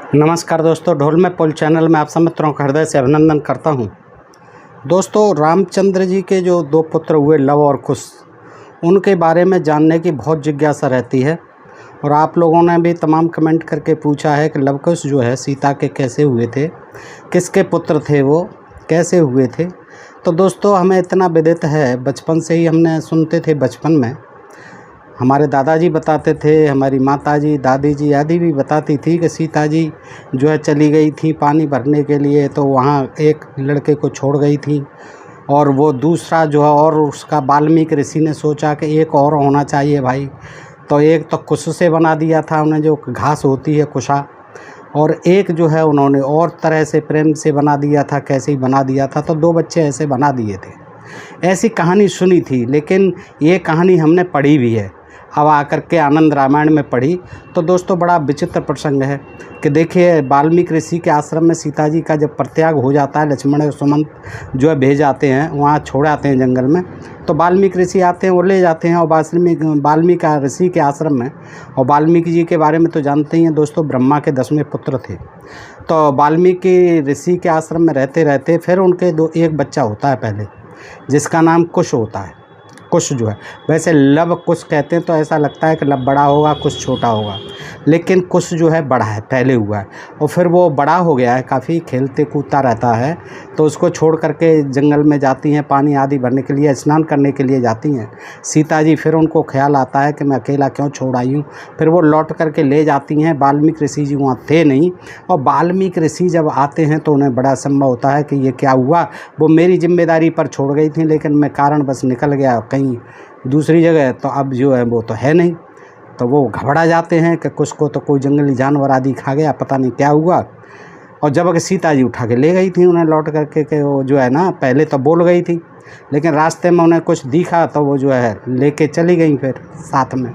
नमस्कार दोस्तों, ढोल में पुल चैनल में आप सब मित्रों का हृदय से अभिनंदन करता हूं। दोस्तों, रामचंद्र जी के जो दो पुत्र हुए लव और कुश, उनके बारे में जानने की बहुत जिज्ञासा रहती है। और आप लोगों ने भी तमाम कमेंट करके पूछा है कि लव कुश जो है सीता के कैसे हुए थे, किसके पुत्र थे, वो कैसे हुए थे। तो दोस्तों, हमें इतना विदित है, बचपन से ही हमने सुनते थे। बचपन में हमारे दादाजी बताते थे, हमारी माताजी, दादी जी आदि भी बताती थी कि सीता जी जो है चली गई थी पानी भरने के लिए, तो वहाँ एक लड़के को छोड़ गई थी। और वो दूसरा जो है, और उसका वाल्मीकि ऋषि ने सोचा कि एक और होना चाहिए भाई, तो एक तो कुश से बना दिया था उन्हें, जो घास होती है कुशा, और एक जो है उन्होंने और तरह से प्रेम से बना दिया था। कैसे ही बना दिया था, तो दो बच्चे ऐसे बना दिए थे। ऐसी कहानी सुनी थी, लेकिन ये कहानी हमने पढ़ी भी है। अब आकर के आनंद रामायण में पढ़ी तो दोस्तों बड़ा विचित्र प्रसंग है कि देखिए, वाल्मीकि ऋषि के आश्रम में सीता जी का जब परित्याग हो जाता है, लक्ष्मण और सुमंत जो है भेज आते हैं, वहाँ छोड़ आते हैं जंगल में, तो वाल्मीकि ऋषि आते हैं, वो ले जाते हैं। और वाल्मीकि ऋषि के आश्रम में, और वाल्मीकि जी के बारे में तो जानते ही हैं दोस्तों, ब्रह्मा के 10वें पुत्र थे। तो वाल्मीकि ऋषि के आश्रम में रहते रहते फिर उनके एक बच्चा होता है पहले, जिसका नाम कुश होता है। कुश जो है, वैसे लव कुश कहते हैं तो ऐसा लगता है कि लव बड़ा होगा, कुश छोटा होगा, लेकिन कुश जो है बड़ा है, पहले हुआ है। और फिर वो बड़ा हो गया है, काफ़ी खेलते कूदता रहता है, तो उसको छोड़ करके जंगल में जाती हैं पानी आदि भरने के लिए, स्नान करने के लिए जाती हैं सीता जी। फिर उनको ख्याल आता है कि मैं अकेला क्यों छोड़ आई हूँ। फिर वो लौट करके ले जाती हैं। वाल्मीकि ऋषि जी वहाँ थे नहीं, और वाल्मीकि ऋषि जब आते हैं तो उन्हें बड़ा संभव होता है कि ये क्या हुआ, वो मेरी जिम्मेदारी पर छोड़ गई थी, लेकिन मैं कारण बस निकल गया कहीं दूसरी जगह, तो अब जो है वो तो है नहीं। तो वो घबरा जाते हैं कि कुछ को तो कोई जंगली जानवर आदि खा गया, पता नहीं क्या हुआ। और जब सीता जी उठा के ले गई थी उन्हें लौट करके, कि वो जो है ना, पहले तो बोल गई थी, लेकिन रास्ते में उन्हें कुछ दिखा तो वो जो है लेके चली गई फिर साथ में।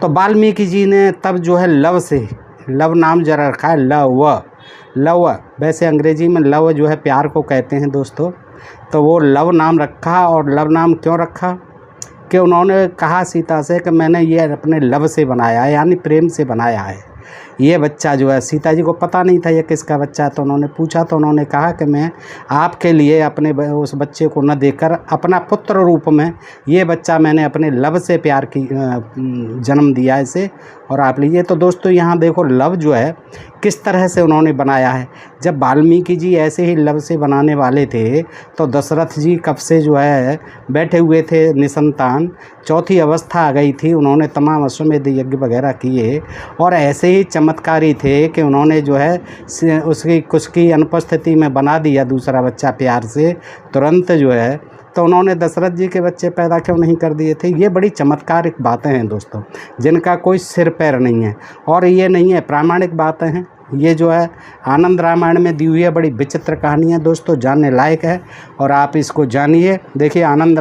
तो वाल्मीकि जी ने तब जो है लव से, लव नाम जरा रखा है, लव, वैसे अंग्रेजी में लव जो है प्यार को कहते हैं दोस्तों, तो वो लव नाम रखा। और लव नाम क्यों रखा कि उन्होंने कहा सीता से कि मैंने ये अपने लव से बनाया है, यानी प्रेम से बनाया है ये बच्चा जो है। सीता जी को पता नहीं था ये किसका बच्चा है, तो उन्होंने पूछा, तो उन्होंने कहा कि मैं आपके लिए अपने उस बच्चे को न देकर अपना पुत्र रूप में ये बच्चा मैंने अपने लव से प्यार की जन्म दिया इसे, और आप लीजिए। तो दोस्तों यहाँ देखो लव जो है किस तरह से उन्होंने बनाया है। जब वाल्मीकि जी ऐसे ही लव से बनाने वाले थे, तो दशरथ जी कब से जो है बैठे हुए थे निसंतान, चौथी अवस्था आ गई थी, उन्होंने तमाम अश्वमेध यज्ञ वगैरह किए, और ऐसे ही चमत्कारी थे कि उन्होंने जो है उसकी कुछ की अनुपस्थिति में बना दिया दूसरा बच्चा प्यार से तुरंत जो है। तो उन्होंने दशरथ जी के बच्चे पैदा क्यों नहीं कर दिए थे। ये बड़ी चमत्कारिक बातें हैं दोस्तों, जिनका कोई सिर पैर नहीं है, और ये नहीं है, प्रामाणिक बातें हैं। ये जो है आनंद रामायण में दी हुई है, बड़ी विचित्र कहानी है दोस्तों, जानने लायक है, और आप इसको जानिए। देखिए आनंद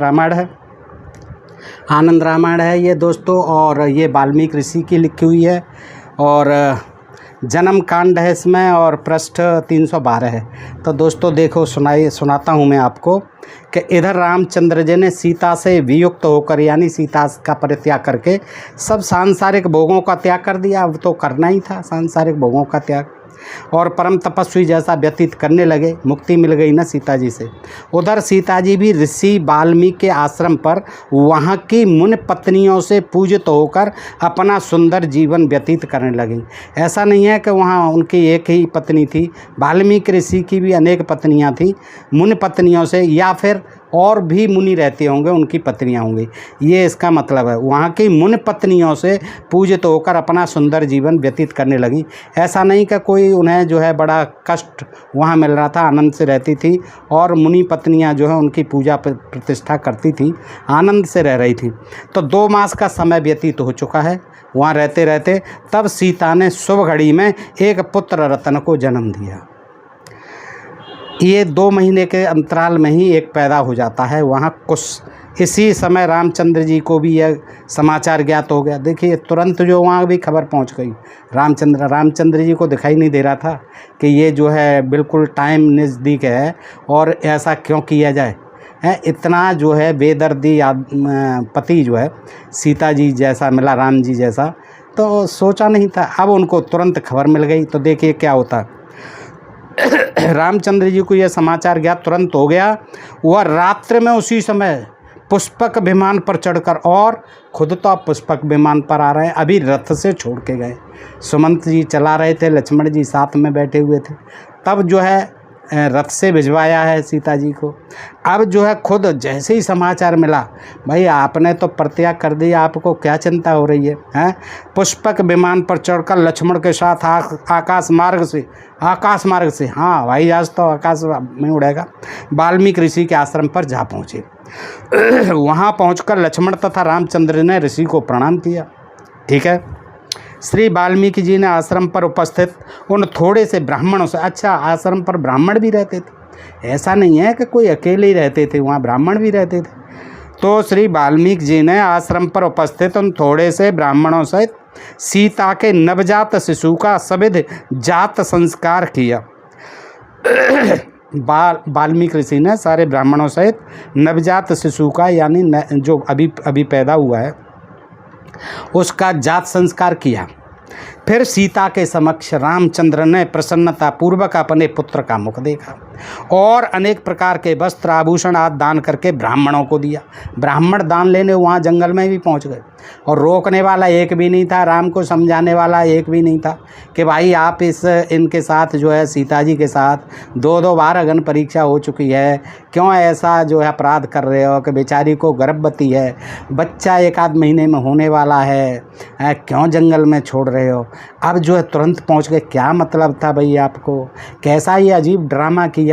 रामायण है ये दोस्तों, और ये वाल्मीकि ऋषि की लिखी हुई है, और जन्म कांड है इसमें, और पृष्ठ 312 है। तो दोस्तों देखो, सुनाता हूँ मैं आपको कि इधर रामचंद्र जी ने सीता से वियुक्त होकर, यानी सीता का परित्याग करके सब सांसारिक भोगों का त्याग कर दिया। अब तो करना ही था सांसारिक भोगों का त्याग, और परम तपस्वी जैसा व्यतीत करने लगे। मुक्ति मिल गई ना सीता जी से। उधर सीता जी भी ऋषि वाल्मीकि के आश्रम पर वहाँ की मुनि पत्नियों से पूजित होकर अपना सुंदर जीवन व्यतीत करने लगी। ऐसा नहीं है कि वहाँ उनकी एक ही पत्नी थी, वाल्मीकि ऋषि की भी अनेक पत्नियाँ थीं मुनि पत्नियों से, या फिर और भी मुनि रहते होंगे उनकी पत्नियाँ होंगी, ये इसका मतलब है। वहाँ की मुनि पत्नियों से पूजित होकर अपना सुंदर जीवन व्यतीत करने लगी। ऐसा नहीं कि कोई उन्हें जो है बड़ा कष्ट वहाँ मिल रहा था, आनंद से रहती थी, और मुनि पत्नियाँ जो है उनकी पूजा प्रतिष्ठा करती थी, आनंद से रह रही थी। तो 2 मास का समय व्यतीत हो चुका है वहाँ रहते रहते। तब सीता ने शुभ घड़ी में एक पुत्र रत्न को जन्म दिया। ये 2 महीने के अंतराल में ही एक पैदा हो जाता है वहाँ कुश। इसी समय रामचंद्र जी को भी यह समाचार ज्ञात हो गया। देखिए तुरंत जो वहाँ भी खबर पहुँच गई। रामचंद्र जी को दिखाई नहीं दे रहा था कि ये जो है बिल्कुल टाइम नज़दीक है, और ऐसा क्यों किया जाए। इतना जो है बेदर्दी पति जो है सीता जी जैसा मिला, राम जी जैसा, तो सोचा नहीं था। अब उनको तुरंत खबर मिल गई। तो देखिए क्या होता है। रामचंद्र जी को यह समाचार गया, तुरंत हो गया। वह रात्रि में उसी समय पुष्पक विमान पर चढ़कर, और खुद तो आप पुष्पक विमान पर आ रहे हैं, अभी रथ से छोड़ के गए। सुमंत जी चला रहे थे, लक्ष्मण जी साथ में बैठे हुए थे। तब जो है रथ से भिजवाया है सीता जी को। अब जो है खुद जैसे ही समाचार मिला, भाई आपने तो परित्याग कर दिया, आपको क्या चिंता हो रही है, हैं? पुष्पक विमान पर चढ़कर लक्ष्मण के साथ आकाश मार्ग से, हाँ भाई आज तो आकाश में उड़ेगा, वाल्मीकि ऋषि के आश्रम पर जा पहुँचे। वहाँ पहुँचकर लक्ष्मण तथा रामचंद्र ने ऋषि को प्रणाम किया। ठीक है। श्री वाल्मीकि जी ने आश्रम पर उपस्थित उन थोड़े से ब्राह्मणों से, अच्छा आश्रम पर ब्राह्मण भी रहते थे, ऐसा नहीं है कि कोई अकेले ही रहते थे, वहाँ ब्राह्मण भी रहते थे। तो श्री वाल्मीकि जी ने आश्रम पर उपस्थित उन थोड़े से ब्राह्मणों सहित सीता के नवजात शिशु का सविध जात संस्कार किया। वाल्मीकि ऋषि ने सारे ब्राह्मणों सहित नवजात शिशु का, यानी जो अभी पैदा हुआ है, उसका जात संस्कार किया। फिर सीता के समक्ष रामचंद्र ने प्रसन्नता पूर्वक अपने पुत्र का मुख देखा और अनेक प्रकार के वस्त्र आभूषण आदि दान करके ब्राह्मणों को दिया। ब्राह्मण दान लेने वहाँ जंगल में भी पहुँच गए, और रोकने वाला एक भी नहीं था, राम को समझाने वाला एक भी नहीं था कि भाई आप इनके साथ जो है सीता जी के साथ 2-2 बार अग्नि परीक्षा हो चुकी है, क्यों ऐसा जो है अपराध कर रहे हो कि बेचारी को गर्भवती है, बच्चा 1-8 महीने में होने वाला है, क्यों जंगल में छोड़ रहे हो। अब जो है तुरंत पहुंच गए, क्या मतलब था भाई आपको, कैसा ये अजीब ड्रामा किया।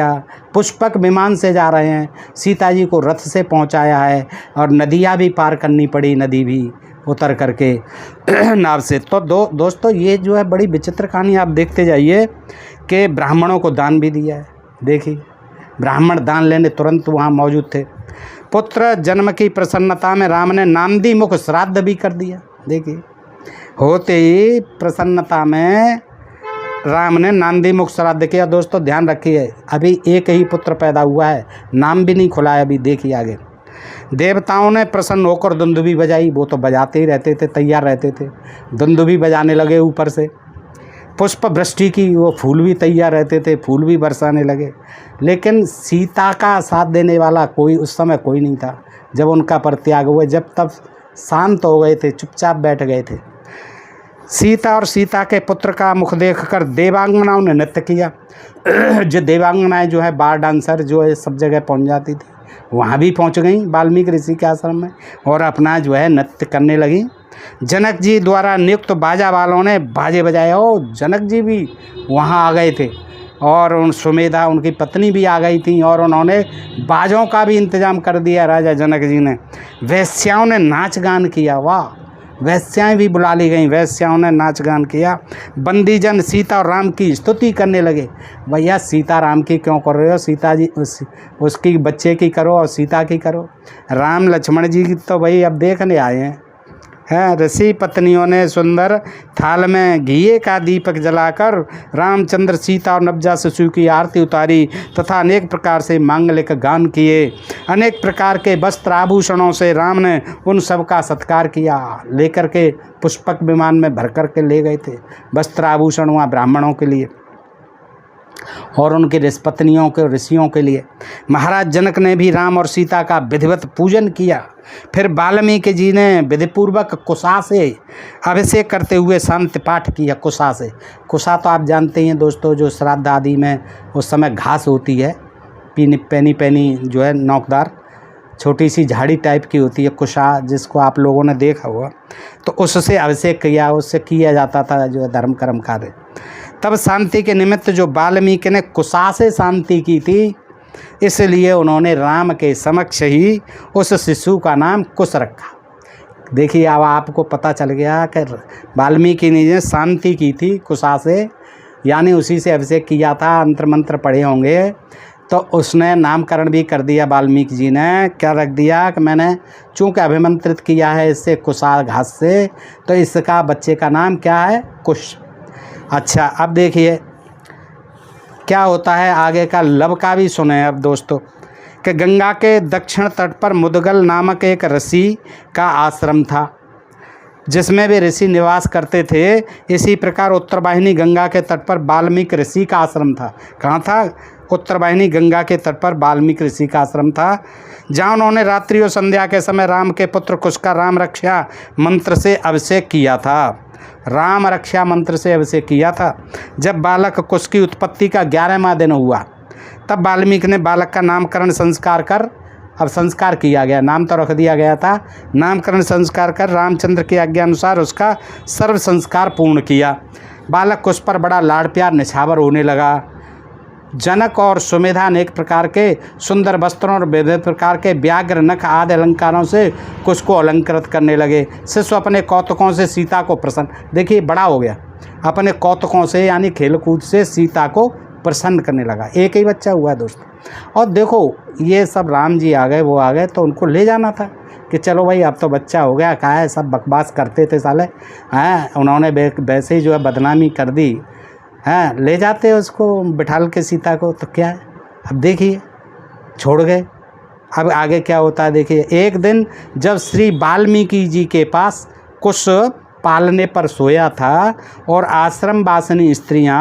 पुष्पक विमान से जा रहे हैं, सीता जी को रथ से पहुंचाया है, और नदियाँ भी पार करनी पड़ी, नदी भी उतर करके नाव से। तो दोस्तों ये जो है बड़ी विचित्र कहानी, आप देखते जाइए कि ब्राह्मणों को दान भी दिया है। देखिए ब्राह्मण दान लेने तुरंत वहाँ मौजूद थे। पुत्र जन्म की प्रसन्नता में राम ने नांदी मुख श्राद्ध भी कर दिया। देखिए होते ही प्रसन्नता में राम ने नांदी मुख श्राद्ध किया। दोस्तों ध्यान रखिए, अभी एक ही पुत्र पैदा हुआ है, नाम भी नहीं खुला है अभी। देखिए आगे, देवताओं ने प्रसन्न होकर दुंदुभी बजाई। वो तो बजाते ही रहते थे, तैयार रहते थे, दुंदुभी बजाने लगे ऊपर से। पुष्प वृष्टि की, वो फूल भी तैयार रहते थे, फूल भी बरसाने लगे। लेकिन सीता का साथ देने वाला कोई उस समय कोई नहीं था। जब उनका परित्याग हुआ, जब तब शांत हो गए थे, चुपचाप बैठ गए थे। सीता और सीता के पुत्र का मुख देखकर देवांगनाओं ने नृत्य किया। जो देवांगनाएं जो है बार डांसर जो है सब जगह पहुंच जाती थी, वहाँ भी पहुंच गई वाल्मीकि ऋषि के आश्रम में, और अपना जो है नृत्य करने लगी। जनक जी द्वारा नियुक्त बाजा वालों ने बाजे बजाए, और जनक जी भी वहाँ आ गए थे, और उन सुमेधा उनकी पत्नी भी आ गई थी, और उन्होंने बाजों का भी इंतजाम कर दिया राजा जनक जी ने। वैश्याओं ने नाच गान किया, वाह, वैश्याएँ भी बुला ली गईं, वैश्याओं ने नाच गान किया। बंदीजन सीता और राम की स्तुति करने लगे। भैया सीता राम की क्यों कर रहे हो, सीता जी उसकी बच्चे की करो और सीता की करो, राम लक्ष्मण जी की तो भाई अब देखने आए हैं। ऋषि पत्नियों ने सुंदर थाल में घी का दीपक जलाकर रामचंद्र सीता और नवजात शिशु की आरती उतारी तथा अनेक प्रकार से मांगलिक गान किए। अनेक प्रकार के वस्त्र आभूषणों से राम ने उन सब का सत्कार किया। लेकर के पुष्पक विमान में भर कर के ले गए थे वस्त्र आभूषण वहाँ ब्राह्मणों के लिए और उनके पत्नियों के ऋषियों के लिए। महाराज जनक ने भी राम और सीता का विधिवत पूजन किया। फिर वाल्मीकि जी ने विधिपूर्वक कुशा से अभिषेक करते हुए शांति पाठ किया। कुशा से, कुशा तो आप जानते हैं दोस्तों, जो श्राद्ध आदि में उस समय घास होती है, पैनी जो है नोकदार छोटी सी झाड़ी टाइप की होती है कुशा, जिसको आप लोगों ने देखा होगा। तो उससे अभिषेक किया, उससे किया जाता था जो धर्म कर्म कार्य। तब शांति के निमित्त जो वाल्मीकि ने कुशा से शांति की थी, इसलिए उन्होंने राम के समक्ष ही उस शिशु का नाम कुश रखा। देखिए अब आपको पता चल गया कि वाल्मीकि ने शांति की थी कुशा से, यानी उसी से अभिषेक किया था, अंतर मंत्र पढ़े होंगे। तो उसने नामकरण भी कर दिया वाल्मीकि जी ने, क्या रख दिया कि मैंने चूँकि अभिमंत्रित किया है इससे कुशा घास से, तो इसका बच्चे का नाम क्या है, कुश। अच्छा अब देखिए क्या होता है आगे का, लब का भी सुने अब दोस्तों, कि गंगा के दक्षिण तट पर मुदगल नामक एक ऋषि का आश्रम था। जिसमें भी ऋषि निवास करते थे। इसी प्रकार उत्तरवाहिनी गंगा के तट पर वाल्मीकि ऋषि का आश्रम था। कहाँ था? उत्तरवाहिनी गंगा के तट पर वाल्मीकि ऋषि का आश्रम था, जहाँ उन्होंने रात्रि और संध्या के समय राम के पुत्र कुश का राम रक्षा मंत्र से अभिषेक किया था। राम रक्षा मंत्र से अभिषेक किया था। जब बालक कुश की उत्पत्ति का 11वां दिन हुआ, तब वाल्मीकि ने बालक का नामकरण संस्कार कर, अब संस्कार किया गया, नाम तो रख दिया गया था, नामकरण संस्कार कर रामचंद्र की आज्ञा अनुसार उसका सर्व संस्कार पूर्ण किया। बालक कुश पर बड़ा लाड़ प्यार निछावर होने लगा। जनक और सुमेधा अनेक प्रकार के सुंदर वस्त्रों और विविध प्रकार के व्याघ्र नख आदि अलंकारों से कुश को अलंकृत करने लगे। शिशु अपने कौतुकों से सीता को प्रसन्न, देखिए बड़ा हो गया, अपने कौतुकों से यानी खेलकूद से सीता को प्रसन्न करने लगा। एक ही बच्चा हुआ दोस्तों। और देखो ये सब राम जी आ गए, वो आ गए, तो उनको ले जाना था कि चलो भाई अब तो बच्चा हो गया। कहा है सब बकवास करते थे साले, हैं उन्होंने वैसे ही जो है बदनामी कर दी, हैं ले जाते उसको बिठाल के सीता को, तो क्या है अब देखिए छोड़ गए। अब आगे क्या होता है देखिए। एक दिन जब श्री वाल्मीकि जी के पास कुश पालने पर सोया था और आश्रम वासिनी स्त्रियां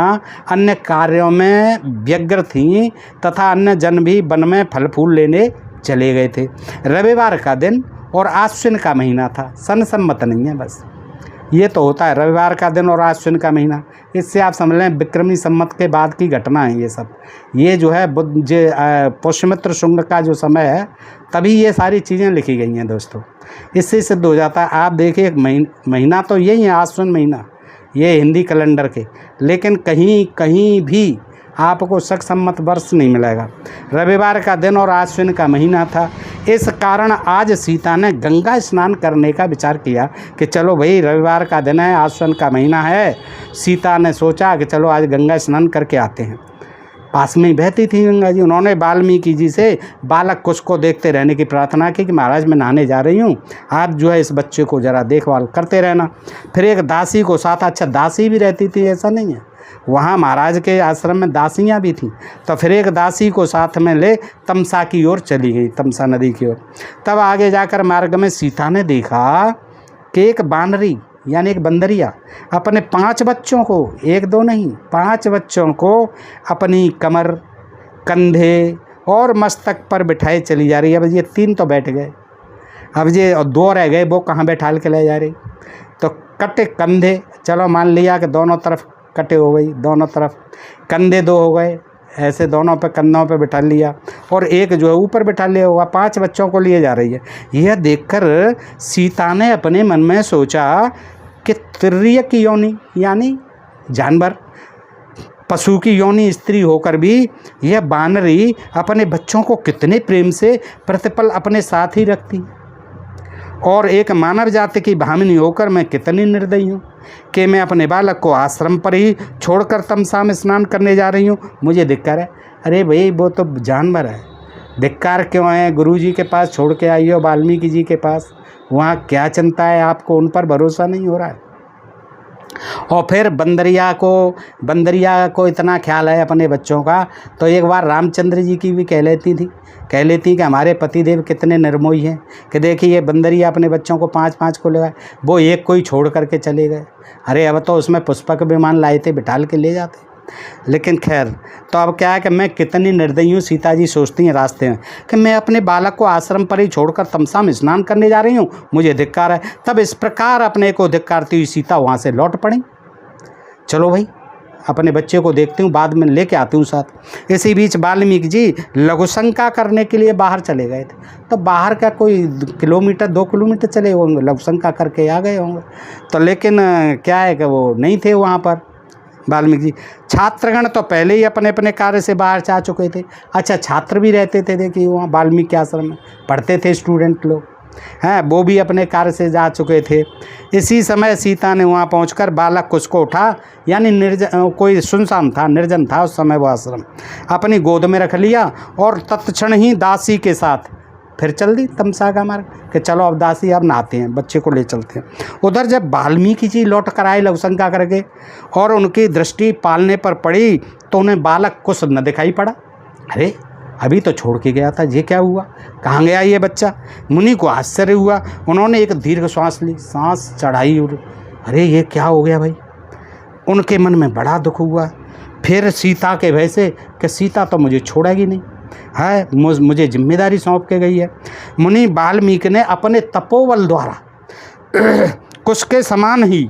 अन्य कार्यों में व्यग्र थीं तथा अन्य जन भी वन में फल फूल लेने चले गए थे। रविवार का दिन और आश्विन का महीना था, सन सम्मत नहीं है, बस ये तो होता है रविवार का दिन और आश्विन का महीना। इससे आप समझ लें विक्रमी सम्मत के बाद की घटना है ये सब। ये जो है पुष्यमित्र शुंग का जो समय है, तभी ये सारी चीज़ें लिखी गई हैं दोस्तों। इससे सिद्ध हो जाता है। आप देखिए एक महीना तो यही है आश्विन महीना, ये हिंदी कैलेंडर के, लेकिन कहीं कहीं भी आपको शक सम्मत वर्ष नहीं मिलेगा। रविवार का दिन और आश्विन का महीना था। इस कारण आज सीता ने गंगा स्नान करने का विचार किया कि चलो भाई रविवार का दिन है, आश्विन का महीना है। सीता ने सोचा कि चलो आज गंगा स्नान करके आते हैं। पास में ही बहती थी गंगा जी। उन्होंने वाल्मीकि जी से बालक कुश को देखते रहने की प्रार्थना की कि महाराज मैं नहाने जा रही हूँ, आप जो है इस बच्चे को ज़रा देखभाल करते रहना। फिर एक दासी को साथ, अच्छा दासी भी रहती थी ऐसा नहीं है, वहाँ महाराज के आश्रम में दासियाँ भी थीं, तो फिर एक दासी को साथ में ले तमसा की ओर चली गई, तमसा नदी की ओर। तब आगे जाकर मार्ग में सीता ने देखा कि एक बानरी यानी एक बंदरिया अपने 5 बच्चों को, एक दो नहीं 5 बच्चों को अपनी कमर, कंधे और मस्तक पर बिठाए चली जा रही है। अब ये 3 तो बैठ गए, अब ये 2 रह गए, वो कहाँ बैठाल के ले जा रही। तो कटे कंधे, चलो मान लिया कि दोनों तरफ कटे हो गई, दोनों तरफ कंधे 2 हो गए, ऐसे दोनों पे कंधों पे बिठा लिया, और एक जो है ऊपर बिठा लिया होगा। 5 बच्चों को लिए जा रही है। यह देखकर सीता ने अपने मन में सोचा कि तिर्यक की योनि यानी जानवर, पशु की योनि स्त्री होकर भी यह बानरी अपने बच्चों को कितने प्रेम से प्रतिपल अपने साथ ही रखती, और एक मानव जाति की भामिनी होकर मैं कितनी निर्दयी हूँ कि मैं अपने बालक को आश्रम पर ही छोड़कर तमसा में स्नान करने जा रही हूँ। मुझे धिक्कार है। अरे भाई वो तो जानवर है, धिक्कार क्यों है? गुरुजी के पास छोड़ के आई हो, वाल्मीकि जी के पास, वहाँ क्या चिंता है आपको? उन पर भरोसा नहीं हो रहा है। और फिर बंदरिया को इतना ख्याल है अपने बच्चों का, तो एक बार रामचंद्र जी की भी कह लेती कि हमारे पतिदेव कितने निर्मोही हैं कि देखिए ये बंदरिया अपने बच्चों को 5-5 को ले गए, वो एक को ही छोड़ करके चले गए। अरे अब तो उसमें पुष्पक विमान लाए थे, बिठाल के ले जाते। लेकिन खैर, तो अब क्या है कि मैं कितनी निर्दयी हूँ, सीता जी सोचती हैं रास्ते में कि मैं अपने बालक को आश्रम पर ही छोड़कर तमसा में स्नान करने जा रही हूँ, मुझे धिक्कार है। तब इस प्रकार अपने को धिक्कारती हुई सीता वहाँ से लौट पड़ी। चलो भाई अपने बच्चे को देखती हूँ, बाद में लेके आती हूँ साथ। इसी बीच वाल्मीकि जी लघुशंका करने के लिए बाहर चले गए थे। तो बाहर का कोई 2 किलोमीटर चले होंगे, लघुशंका करके आ गए होंगे। तो लेकिन क्या है कि वो नहीं थे वहाँ पर वाल्मीकि जी। छात्रगण तो पहले ही अपने अपने कार्य से बाहर जा चुके थे। अच्छा छात्र भी रहते थे, देखिए वहाँ वाल्मीकि आश्रम में पढ़ते थे स्टूडेंट लोग, हैं वो भी अपने कार्य से जा चुके थे। इसी समय सीता ने वहाँ पहुंचकर बालक कुश को उठा, यानी कोई सुनसान था, निर्जन था उस समय वो आश्रम, अपनी गोद में रख लिया और तत्क्षण ही दासी के साथ फिर चल दी तमसा का मार्ग कि चलो अब दासी अब नहाते हैं, बच्चे को ले चलते हैं। उधर जब वाल्मीकि जी लौट कर आए लघुशंका करके और उनकी दृष्टि पालने पर पड़ी तो उन्हें बालक कुश न दिखाई पड़ा। अरे अभी तो छोड़ के गया था, ये क्या हुआ, कहाँ गया ये बच्चा। मुनि को आश्चर्य हुआ, उन्होंने एक दीर्घ श्वास ली, सांस चढ़ाई और अरे ये क्या हो गया भाई। उनके मन में बड़ा दुख हुआ। फिर सीता के भय से कि सीता तो मुझे छोड़ेगी नहीं है, मुझे जिम्मेदारी सौंप के गई है। मुनि वाल्मीकि ने अपने तपोबल द्वारा कुश के समान ही,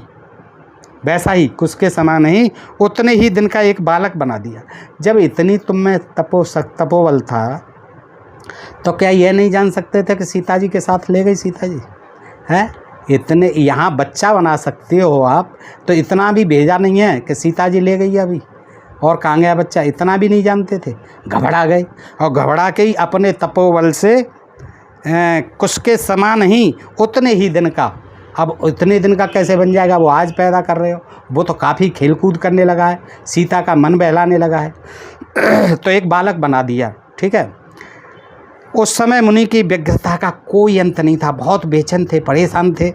वैसा ही कुश के समान ही उतने ही दिन का एक बालक बना दिया। जब इतनी तुम में तपोबल था तो क्या यह नहीं जान सकते थे कि सीता जी के साथ ले गई सीता जी है। इतने यहाँ बच्चा बना सकते हो आप, तो इतना भी भेजा नहीं है कि सीता जी ले गई अभी और कहाँ गया बच्चा, इतना भी नहीं जानते थे। घबरा गए और घबरा के ही अपने तपोबल से कुश के समान ही उतने ही दिन का, अब इतने दिन का कैसे बन जाएगा, वो आज पैदा कर रहे हो, वो तो काफ़ी खेलकूद करने लगा है, सीता का मन बहलाने लगा है तो एक बालक बना दिया। ठीक है, उस समय मुनि की व्यग्रता का कोई अंत नहीं था, बहुत बेचैन थे, परेशान थे।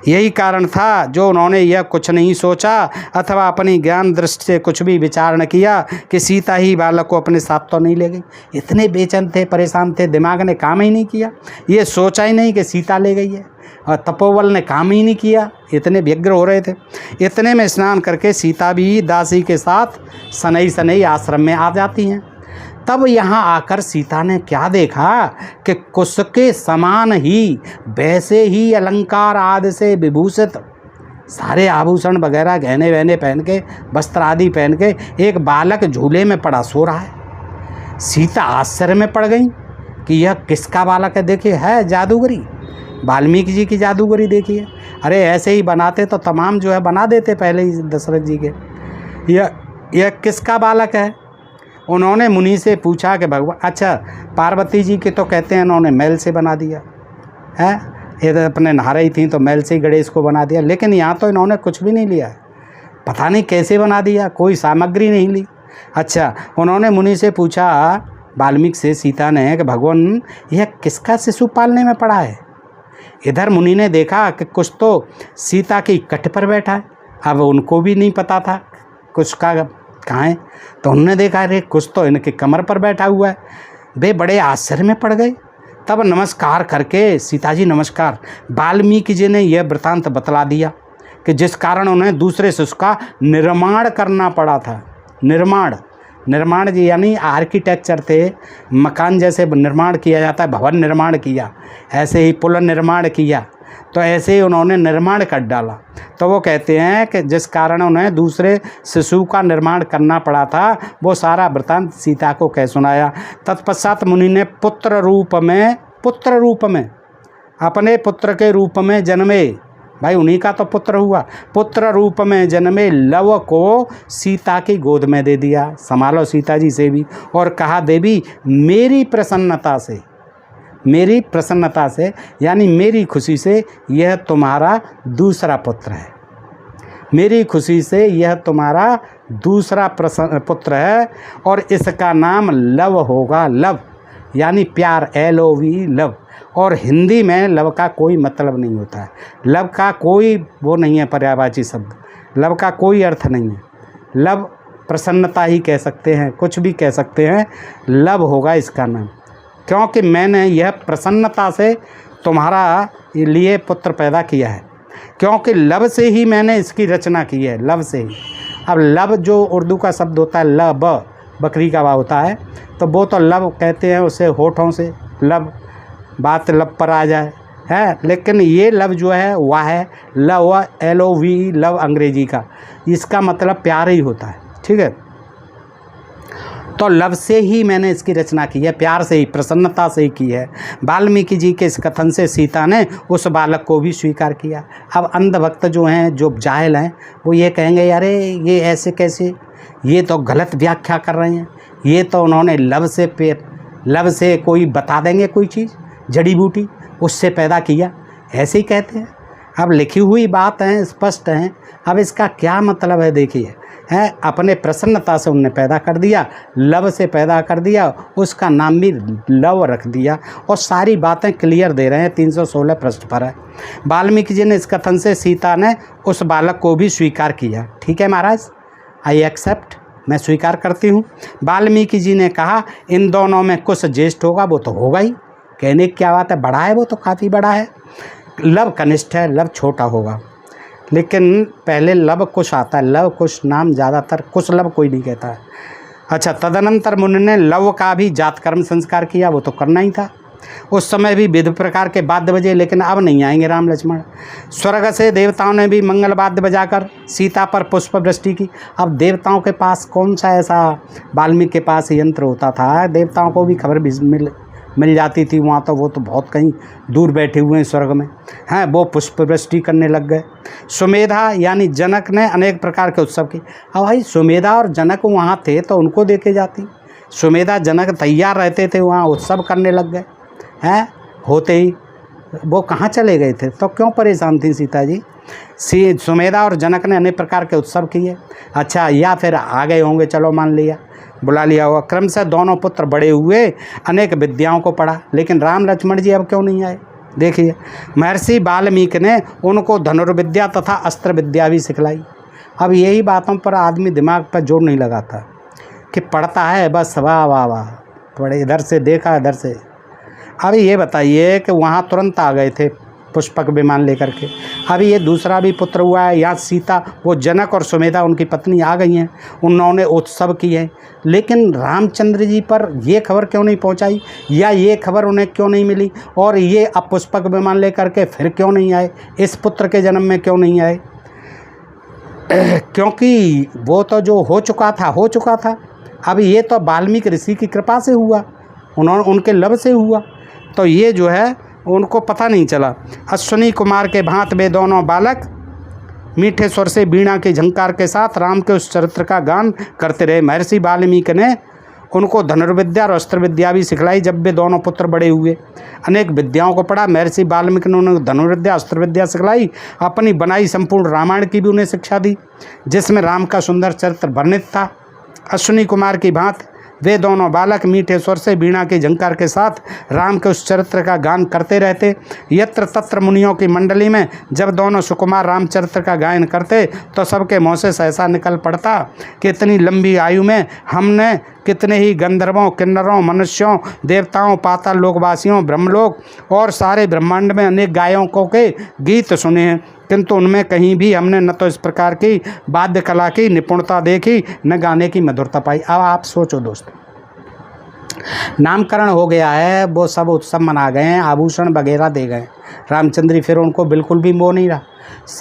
यही कारण था जो उन्होंने यह कुछ नहीं सोचा अथवा अपनी ज्ञान दृष्टि से कुछ भी विचार न किया कि सीता ही बालक को अपने साथ तो नहीं ले गई। इतने बेचैन थे, परेशान थे, दिमाग ने काम ही नहीं किया, ये सोचा ही नहीं कि सीता ले गई है, और तपोबल ने काम ही नहीं किया, इतने व्यग्र हो रहे थे। इतने में स्नान करके सीता भी दासी के साथ सनई सनई आश्रम में आ जाती हैं। तब यहाँ आकर सीता ने क्या देखा कि कुश के समान ही वैसे ही अलंकार आदि से विभूषित, सारे आभूषण वगैरह गहने वहने पहन के, वस्त्र आदि पहन के एक बालक झूले में पड़ा सो रहा है। सीता आश्चर्य में पड़ गई कि यह किसका बालक है। देखिए है जादूगरी, वाल्मीकि जी की जादूगरी देखिए। अरे ऐसे ही बनाते तो तमाम जो है बना देते पहले ही दशरथ जी के। यह किसका बालक है। उन्होंने मुनि से पूछा कि भगवान, अच्छा पार्वती जी के तो कहते हैं उन्होंने मैल से बना दिया है, ये तो अपने नहा रही थी तो मैल से ही गणेश को बना दिया, लेकिन यहाँ तो इन्होंने कुछ भी नहीं लिया, पता नहीं कैसे बना दिया, कोई सामग्री नहीं ली। अच्छा उन्होंने मुनि से पूछा, वाल्मीकि से सीता ने, कि भगवान यह किसका शिशु पालने में पड़ा है। इधर मुनि ने देखा कि कुछ तो सीता की कट पर बैठा है, अब उनको भी नहीं पता था कुछ का कहाँ है, तो उन्होंने देखा अरे कुछ तो इनके कमर पर बैठा हुआ है। वे बड़े आश्चर्य में पड़ गए। तब नमस्कार करके, सीता जी नमस्कार, वाल्मीकि जी ने यह वृतांत बतला दिया कि जिस कारण उन्हें दूसरे शिशु का निर्माण करना पड़ा था। निर्माण जी यानी आर्किटेक्चर थे, मकान जैसे निर्माण किया जाता है, भवन निर्माण किया, ऐसे ही पुल निर्माण किया, तो ऐसे ही उन्होंने निर्माण कर डाला। तो वो कहते हैं कि जिस कारण उन्हें दूसरे शिशु का निर्माण करना पड़ा था, वो सारा वृतांत सीता को कह सुनाया। तत्पश्चात मुनि ने पुत्र रूप में अपने पुत्र के रूप में जन्मे, भाई उन्हीं का तो पुत्र हुआ, पुत्र रूप में जन्मे लव को सीता की गोद में दे दिया, संभालो सीता जी से भी, और कहा देवी मेरी प्रसन्नता से यानी मेरी खुशी से यह तुम्हारा दूसरा पुत्र है, मेरी खुशी से यह तुम्हारा दूसरा पुत्र है, और इसका नाम लव होगा। लव यानी प्यार, LOV लव। और हिंदी में लव का कोई मतलब नहीं होता है, लव का कोई वो नहीं है पर्यायवाची शब्द, लव का कोई अर्थ नहीं है। लव प्रसन्नता ही कह सकते हैं, कुछ भी कह सकते हैं, लव होगा इसका नाम, क्योंकि मैंने यह प्रसन्नता से तुम्हारा लिए पुत्र पैदा किया है, क्योंकि लव से ही मैंने इसकी रचना की है, लव से ही। अब लव जो उर्दू का शब्द होता है, लब बकरी का वा होता है, तो वो तो लव कहते हैं उसे, होठों से लव, बात लब पर आ जाए है, लेकिन ये लव जो है वह है लव, LOV लव अंग्रेजी का, इसका मतलब प्यार ही होता है। ठीक है, तो लव से ही मैंने इसकी रचना की है, प्यार से ही, प्रसन्नता से ही की है। वाल्मीकि जी के इस कथन से सीता ने उस बालक को भी स्वीकार किया। अब अंधभक्त जो हैं, जो जाहिल हैं, वो ये कहेंगे अरे ये ऐसे कैसे, ये तो गलत व्याख्या कर रहे हैं, ये तो उन्होंने लव से कोई बता देंगे कोई चीज़, जड़ी बूटी, उससे पैदा किया, ऐसे ही कहते हैं। अब लिखी हुई बात है, स्पष्ट हैं, अब इसका क्या मतलब है देखिए, है अपने प्रसन्नता से उनने पैदा कर दिया, लव से पैदा कर दिया, उसका नाम भी लव रख दिया, और सारी बातें क्लियर दे रहे हैं, 316 पृष्ठ पर है। वाल्मीकि जी ने इस कथन से सीता ने उस बालक को भी स्वीकार किया। ठीक है महाराज, आई एक्सेप्ट, मैं स्वीकार करती हूँ। वाल्मीकि जी ने कहा इन दोनों में कुछ ज्येष्ठ होगा, वो तो होगा ही, कहने की क्या बात है, बड़ा है वो तो काफ़ी बड़ा है। लव कनिष्ठ है, लव छोटा होगा, लेकिन पहले लव कुश आता है। लव कुश नाम ज़्यादातर कुश लव कोई नहीं कहता है। अच्छा, तदनंतर मुनि ने लव का भी जात कर्म संस्कार किया, वो तो करना ही था। उस समय भी विविध प्रकार के वाद्य बजे, लेकिन अब नहीं आएंगे राम लक्ष्मण। स्वर्ग से देवताओं ने भी मंगल वाद्य बजाकर सीता पर पुष्प वृष्टि की। अब देवताओं के पास कौन सा ऐसा वाल्मीकि के पास यंत्र होता था, देवताओं को भी खबर भी मिल जाती थी वहाँ, तो वो तो बहुत कहीं दूर बैठे हुए हैं स्वर्ग में हैं, वो पुष्प वृष्टि करने लग गए। सुमेधा यानी जनक ने अनेक प्रकार के उत्सव की। अब भाई सुमेधा और जनक वहाँ थे तो उनको देखे जाती। सुमेधा जनक तैयार रहते थे, वहाँ उत्सव करने लग गए हैं, होते ही वो कहाँ चले गए थे, तो क्यों परेशान थी सीता जी। सुमेधा और जनक ने अनेक प्रकार के उत्सव किए। अच्छा, या फिर आ गए होंगे, चलो मान लिया, बुला लिया होगा। क्रम से दोनों पुत्र बड़े हुए, अनेक विद्याओं को पढ़ा, लेकिन राम लक्ष्मण जी अब क्यों नहीं आए। देखिए, महर्षि वाल्मीकि ने उनको धनुर्विद्या तथा अस्त्र विद्या भी सिखलाई। अब यही बातों पर आदमी दिमाग पर जोर नहीं लगाता कि पढ़ता है बस, वाह वाह वाह, पढ़े, इधर से देखा इधर से। अब ये बताइए कि वहाँ तुरंत आ गए थे पुष्पक विमान लेकर के। अभी ये दूसरा भी पुत्र हुआ है, यहाँ सीता, वो जनक और सुमेधा उनकी पत्नी आ गई हैं, उन्होंने उत्सव किए, लेकिन रामचंद्र जी पर ये खबर क्यों नहीं पहुँचाई, या ये खबर उन्हें क्यों नहीं मिली, और ये अब पुष्पक विमान लेकर के फिर क्यों नहीं आए, इस पुत्र के जन्म में क्यों नहीं आए। क्योंकि वो तो जो हो चुका था। अब ये तो वाल्मीकि ऋषि की कृपा से हुआ, उनके लब से हुआ, तो ये जो है उनको पता नहीं चला। अश्विनी कुमार के भांत वे दोनों बालक मीठे स्वर से वीणा के झंकार के साथ राम के उस चरित्र का गान करते रहे। महर्षि वाल्मीकि ने उनको धनुर्विद्या और अस्त्र विद्या भी सिखलाई। जब वे दोनों पुत्र बड़े हुए, अनेक विद्याओं को पढ़ा। महर्षि वाल्मीकि ने उन्हें धनुर्विद्या, अस्त्र विद्या सिखलाई। अपनी बनाई संपूर्ण रामायण की भी उन्हें शिक्षा दी, जिसमें राम का सुंदर चरित्र वर्णित था। अश्विनी कुमार की भांति वे दोनों बालक मीठे स्वर से वीणा के झंकार के साथ राम के उस चरित्र का गान करते रहते। यत्र तत्र मुनियों की मंडली में जब दोनों सुकुमार रामचरित्र का गायन करते तो सबके मुँह से सहसा निकल पड़ता कि इतनी लंबी आयु में हमने कितने ही गंधर्वों, किन्नरों, मनुष्यों, देवताओं, पाताल लोकवासियों, ब्रह्मलोक और सारे ब्रह्मांड में अनेक गायकों के गीत सुने हैं, किंतु उनमें कहीं भी हमने न तो इस प्रकार की वाद्य कला की निपुणता देखी, न गाने की मधुरता पाई। अब आप सोचो दोस्तों, नामकरण हो गया है, वो सब उत्सव मना गए हैं, आभूषण वगैरह दे गए, रामचंद्र जी फिर उनको बिल्कुल भी मोह नहीं रहा।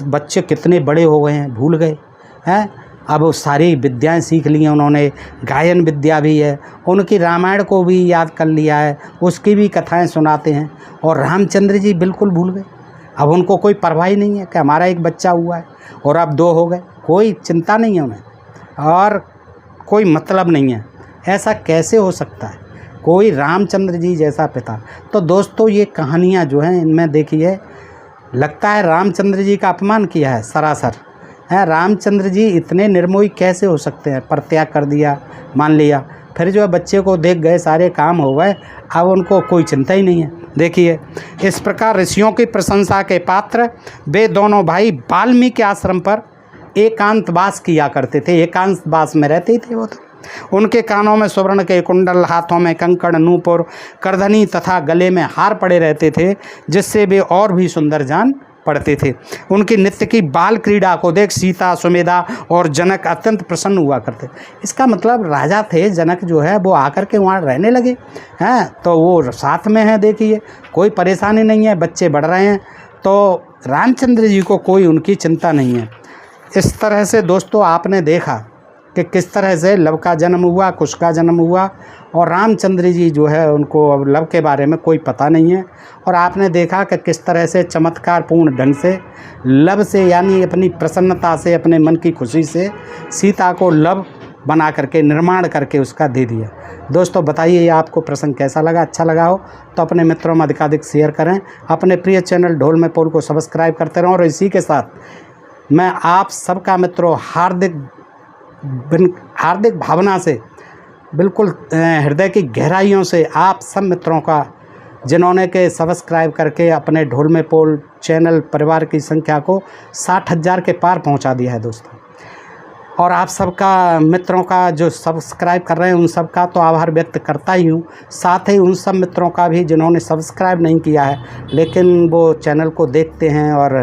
बच्चे कितने बड़े हो गए हैं, भूल गए हैं। अब वो सारी विद्याएं सीख ली हैं उन्होंने, गायन विद्या भी है, उनकी रामायण को भी याद कर लिया है, उसकी भी कथाएं सुनाते हैं, और रामचंद्र जी बिल्कुल भूल गए। अब उनको कोई परवाह ही नहीं है कि हमारा एक बच्चा हुआ है और अब 2 हो गए, कोई चिंता नहीं है उन्हें और कोई मतलब नहीं है। ऐसा कैसे हो सकता है, कोई रामचंद्र जी जैसा पिता। तो दोस्तों, ये कहानियाँ जो हैं इनमें देखिए, लगता है रामचंद्र जी का अपमान किया है सरासर है। रामचंद्र जी इतने निर्मोही कैसे हो सकते हैं, परित्याग कर दिया, मान लिया, फिर जो है बच्चे को देख गए, सारे काम हो गए, अब उनको कोई चिंता ही नहीं है। देखिए, इस प्रकार ऋषियों की प्रशंसा के पात्र वे दोनों भाई वाल्मीकि आश्रम पर एकांतवास किया करते थे। एकांतवास में रहते थे वो तो। उनके कानों में सुवर्ण के कुंडल, हाथों में कंकड़, नूपुर, करधनी तथा गले में हार पड़े रहते थे, जिससे वे और भी सुंदर जान पड़ते थे। उनकी नित्य की बाल क्रीड़ा को देख सीता, सुमेधा और जनक अत्यंत प्रसन्न हुआ करते। इसका मतलब राजा थे जनक जो है वो आकर के वहाँ रहने लगे हैं, तो वो साथ में हैं। देखिए, कोई परेशानी नहीं है, बच्चे बढ़ रहे हैं, तो रामचंद्र जी को कोई उनकी चिंता नहीं है। इस तरह से दोस्तों आपने देखा कि किस तरह से लव का जन्म हुआ, कुश का जन्म हुआ, और रामचंद्र जी जो है उनको अब लव के बारे में कोई पता नहीं है। और आपने देखा कि किस तरह से चमत्कारपूर्ण ढंग से लव से, यानी अपनी प्रसन्नता से, अपने मन की खुशी से सीता को लव बना करके, निर्माण करके उसका दे दिया। दोस्तों बताइए, ये आपको प्रसंग कैसा लगा? अच्छा लगा हो तो अपने मित्रों में अधिकाधिक शेयर करें, अपने प्रिय चैनल ढोल में पोल को सब्सक्राइब करते रहें। और इसी के साथ मैं आप सबका मित्रों हार्दिक भावना से, बिल्कुल हृदय की गहराइयों से आप सब मित्रों का, जिन्होंने के सब्सक्राइब करके अपने ढोल में पोल चैनल परिवार की संख्या को 60,000 के पार पहुंचा दिया है दोस्तों। और आप सबका मित्रों का जो सब्सक्राइब कर रहे हैं उन सब का तो आभार व्यक्त करता ही हूँ। साथ ही उन सब मित्रों का भी जिन्होंने सब्सक्राइब नहीं किया है लेकिन वो चैनल को देखते हैं और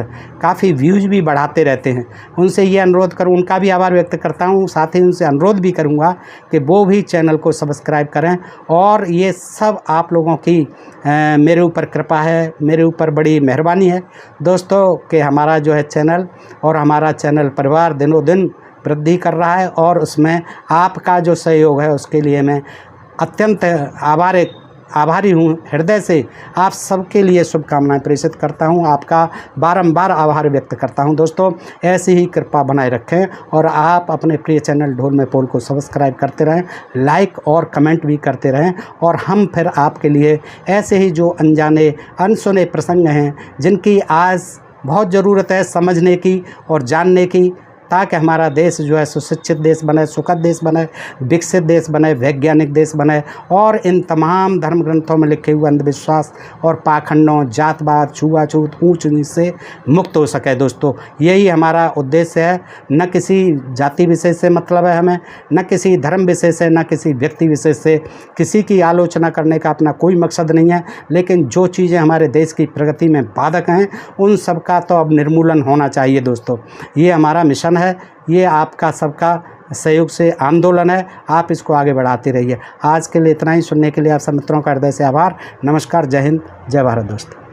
काफ़ी व्यूज़ भी बढ़ाते रहते हैं, उनसे ये अनुरोध करूँ, उनका भी आभार व्यक्त करता हूँ। साथ ही उनसे अनुरोध भी करूँगा कि वो भी चैनल को सब्सक्राइब करें। और ये सब आप लोगों की मेरे ऊपर कृपा है, मेरे ऊपर बड़ी मेहरबानी है दोस्तों कि हमारा जो है चैनल और हमारा चैनल परिवार दिनों दिन वृद्धि कर रहा है और उसमें आपका जो सहयोग है उसके लिए मैं अत्यंत आभारी हूँ। हृदय से आप सबके लिए शुभकामनाएं प्रेषित करता हूँ, आपका बारंबार आभार व्यक्त करता हूँ। दोस्तों ऐसी ही कृपा बनाए रखें और आप अपने प्रिय चैनल ढोल में पोल को सब्सक्राइब करते रहें, लाइक और कमेंट भी करते रहें और हम फिर आपके लिए ऐसे ही जो अनजाने अनसुने प्रसंग हैं जिनकी आज बहुत ज़रूरत है समझने की और जानने की, ताकि हमारा देश जो है सुशिक्षित देश बने, सुखद देश बने, विकसित देश बने, वैज्ञानिक देश बने और इन तमाम धर्म ग्रंथों में लिखे हुए अंधविश्वास और पाखंडों, जातवाद, छुआछूत, ऊंच नीच से मुक्त हो सके। दोस्तों यही हमारा उद्देश्य है, न किसी जाति विशेष से मतलब है हमें, न किसी धर्म विशेष से, न किसी व्यक्ति विशेष से किसी की आलोचना करने का अपना कोई मकसद नहीं है। लेकिन जो चीज़ें हमारे देश की प्रगति में बाधक हैं उन सब का तो अब निर्मूलन होना चाहिए। दोस्तों ये हमारा मिशन है, ये आपका सबका सहयोग से आंदोलन है, आप इसको आगे बढ़ाते रहिए। आज के लिए इतना ही। सुनने के लिए आप सब मित्रों का हृदय से आभार। नमस्कार, जय हिंद, जय भारत दोस्तों।